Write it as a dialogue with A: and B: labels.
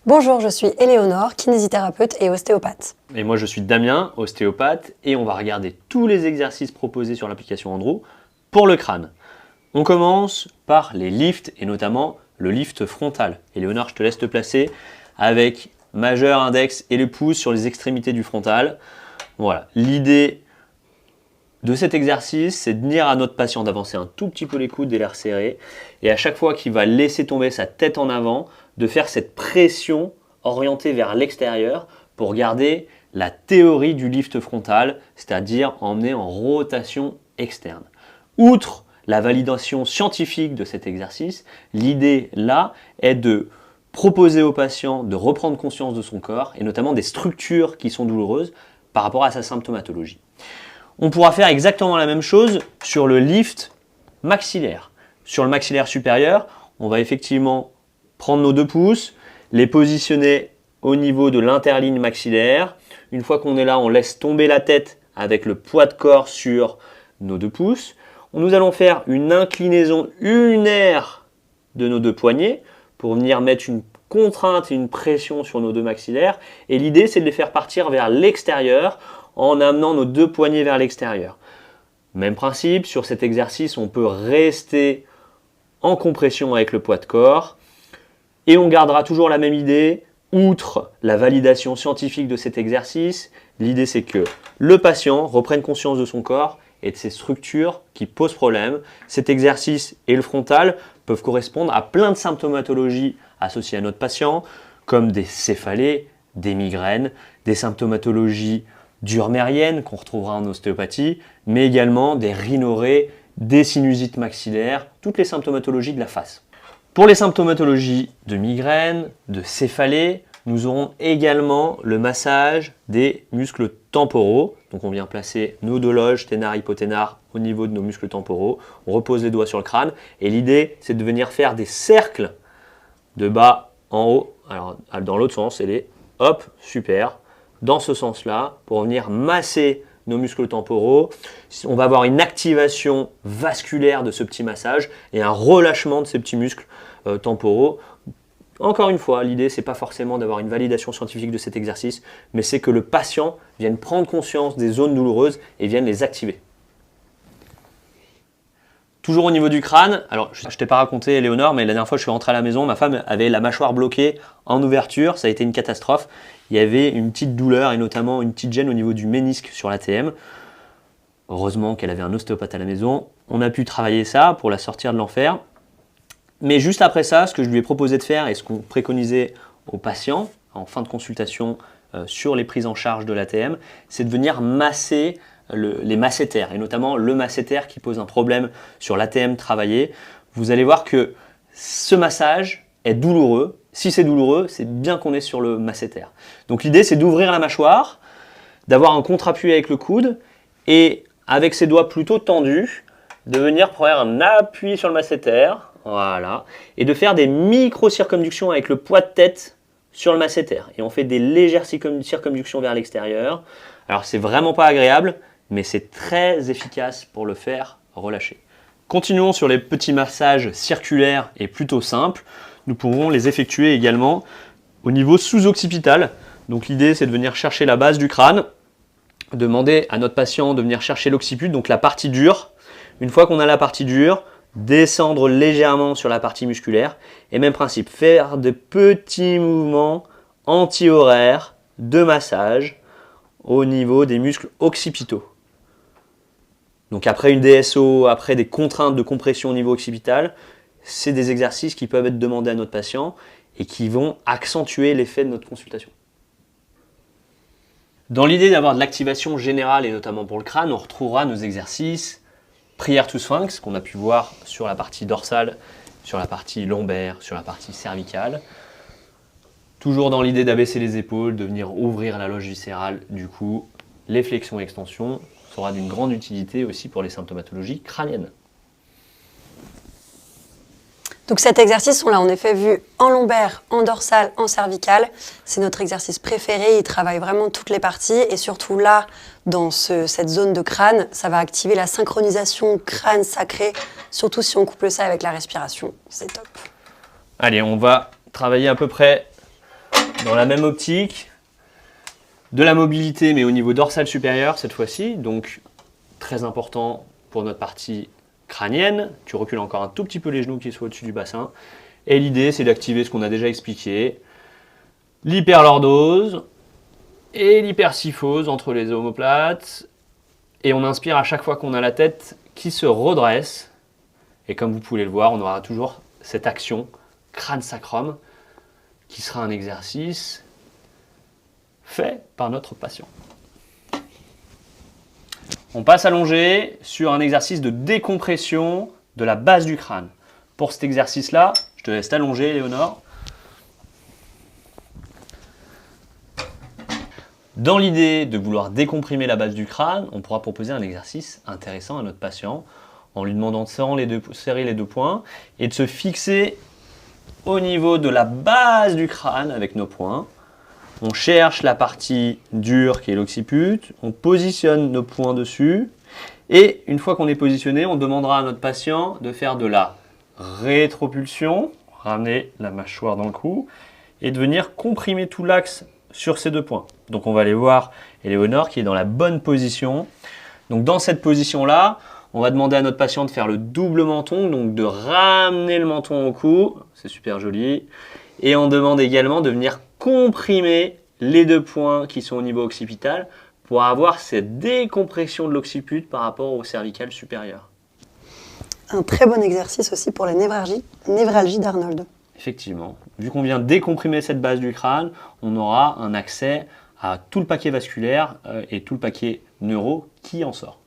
A: Bonjour, je suis Éléonore, kinésithérapeute et ostéopathe.
B: Et moi je suis Damien, ostéopathe, et on va regarder tous les exercices proposés sur l'application Andrew pour le crâne. On commence par les lifts, et notamment le lift frontal. Éléonore, je te laisse te placer avec majeur, index et le pouce sur les extrémités du frontal. Voilà, l'idée de cet exercice, c'est de dire à notre patient d'avancer un tout petit peu les coudes et les resserrer, et à chaque fois qu'il va laisser tomber sa tête en avant, de faire cette pression orientée vers l'extérieur pour garder la théorie du lift frontal, c'est-à-dire emmener en rotation externe. Outre la validation scientifique de cet exercice, l'idée là est de proposer au patient de reprendre conscience de son corps et notamment des structures qui sont douloureuses par rapport à sa symptomatologie. On pourra faire exactement la même chose sur le lift maxillaire. Sur le maxillaire supérieur, on va effectivement prendre nos 2 pouces, les positionner au niveau de l'interligne maxillaire. Une fois qu'on est là, on laisse tomber la tête avec le poids de corps sur nos 2 pouces. Nous allons faire une inclinaison ulnaire de nos 2 poignets pour venir mettre une contrainte et une pression sur nos 2 maxillaires. Et l'idée, c'est de les faire partir vers l'extérieur en amenant nos 2 poignets vers l'extérieur. Même principe, sur cet exercice, on peut rester en compression avec le poids de corps. Et on gardera toujours la même idée, outre la validation scientifique de cet exercice, l'idée c'est que le patient reprenne conscience de son corps et de ses structures qui posent problème. Cet exercice et le frontal peuvent correspondre à plein de symptomatologies associées à notre patient, comme des céphalées, des migraines, des symptomatologies durmériennes qu'on retrouvera en ostéopathie, mais également des rhinorrhées, des sinusites maxillaires, toutes les symptomatologies de la face. Pour les symptomatologies de migraine, de céphalée, nous aurons également le massage des muscles temporaux. Donc on vient placer nos 2 loges, ténard, hypoténard, au niveau de nos muscles temporaux. On repose les doigts sur le crâne. Et l'idée, c'est de venir faire des cercles de bas en haut. Alors dans l'autre sens, et hop, super. Dans ce sens-là, pour venir masser nos muscles temporaux, on va avoir une activation vasculaire de ce petit massage et un relâchement de ces petits muscles temporaux. Encore une fois, l'idée, c'est pas forcément d'avoir une validation scientifique de cet exercice, mais c'est que le patient vienne prendre conscience des zones douloureuses et vienne les activer. Toujours au niveau du crâne, alors je ne t'ai pas raconté Éléonore, mais la dernière fois je suis rentré à la maison, ma femme avait la mâchoire bloquée en ouverture, ça a été une catastrophe. Il y avait une petite douleur et notamment une petite gêne au niveau du ménisque sur l'ATM. Heureusement qu'elle avait un ostéopathe à la maison. On a pu travailler ça pour la sortir de l'enfer. Mais juste après ça, ce que je lui ai proposé de faire et ce qu'on préconisait aux patients en fin de consultation sur les prises en charge de l'ATM, c'est de venir masser les masséters, et notamment le masséter qui pose un problème sur l'ATM travaillé. Vous allez voir que ce massage est douloureux. Si c'est douloureux, c'est bien qu'on est sur le masséter. Donc l'idée, c'est d'ouvrir la mâchoire, d'avoir un contre-appui avec le coude, et avec ses doigts plutôt tendus, de venir prendre un appui sur le masséter, voilà, et de faire des micro-circumductions avec le poids de tête sur le masséter. Et on fait des légères circumductions vers l'extérieur. Alors c'est vraiment pas agréable, mais c'est très efficace pour le faire relâcher. Continuons sur les petits massages circulaires et plutôt simples. Nous pourrons les effectuer également au niveau sous-occipital. Donc l'idée, c'est de venir chercher la base du crâne, demander à notre patient de venir chercher l'occiput, donc la partie dure. Une fois qu'on a la partie dure, descendre légèrement sur la partie musculaire. Et même principe, faire de petits mouvements anti-horaires de massage au niveau des muscles occipitaux. Donc après une DSO, après des contraintes de compression au niveau occipital, c'est des exercices qui peuvent être demandés à notre patient et qui vont accentuer l'effet de notre consultation. Dans l'idée d'avoir de l'activation générale et notamment pour le crâne, on retrouvera nos exercices prière to sphinx qu'on a pu voir sur la partie dorsale, sur la partie lombaire, sur la partie cervicale. Toujours dans l'idée d'abaisser les épaules, de venir ouvrir la loge viscérale du cou, les flexions et extensions sera d'une grande utilité aussi pour les symptomatologies crâniennes.
A: Donc cet exercice, on l'a en effet vu en lombaire, en dorsale, en cervicale. C'est notre exercice préféré, il travaille vraiment toutes les parties et surtout là, dans cette zone de crâne, ça va activer la synchronisation crâne-sacré, surtout si on couple ça avec la respiration, c'est top.
B: Allez, on va travailler à peu près Dans la même optique, de la mobilité, mais au niveau dorsal supérieur cette fois-ci. Donc, très important pour notre partie crânienne. Tu recules encore un tout petit peu les genoux qui soient au-dessus du bassin. Et l'idée, c'est d'activer ce qu'on a déjà expliqué. L'hyperlordose et l'hypersyphose entre les omoplates. Et on inspire à chaque fois qu'on a la tête qui se redresse. Et comme vous pouvez le voir, on aura toujours cette action crâne-sacrum qui sera un exercice fait par notre patient. On passe allongé sur un exercice de décompression de la base du crâne. Pour cet exercice-là, je te laisse t'allonger, Léonore. Dans l'idée de vouloir décomprimer la base du crâne, on pourra proposer un exercice intéressant à notre patient en lui demandant de serrer les deux poings et de se fixer au niveau de la base du crâne avec nos poings. On cherche la partie dure qui est l'occiput, on positionne nos poings dessus et une fois qu'on est positionné, on demandera à notre patient de faire de la rétropulsion, ramener la mâchoire dans le cou et de venir comprimer tout l'axe sur ces deux points. Donc on va aller voir Éléonore qui est dans la bonne position. Donc dans cette position-là, on va demander à notre patient de faire le double menton, donc de ramener le menton au cou, c'est super joli. Et on demande également de venir comprimer les deux points qui sont au niveau occipital pour avoir cette décompression de l'occiput par rapport au cervical supérieur.
A: Un très bon exercice aussi pour les névralgies d'Arnold.
B: Effectivement, vu qu'on vient décomprimer cette base du crâne, on aura un accès à tout le paquet vasculaire et tout le paquet neuro qui en sort.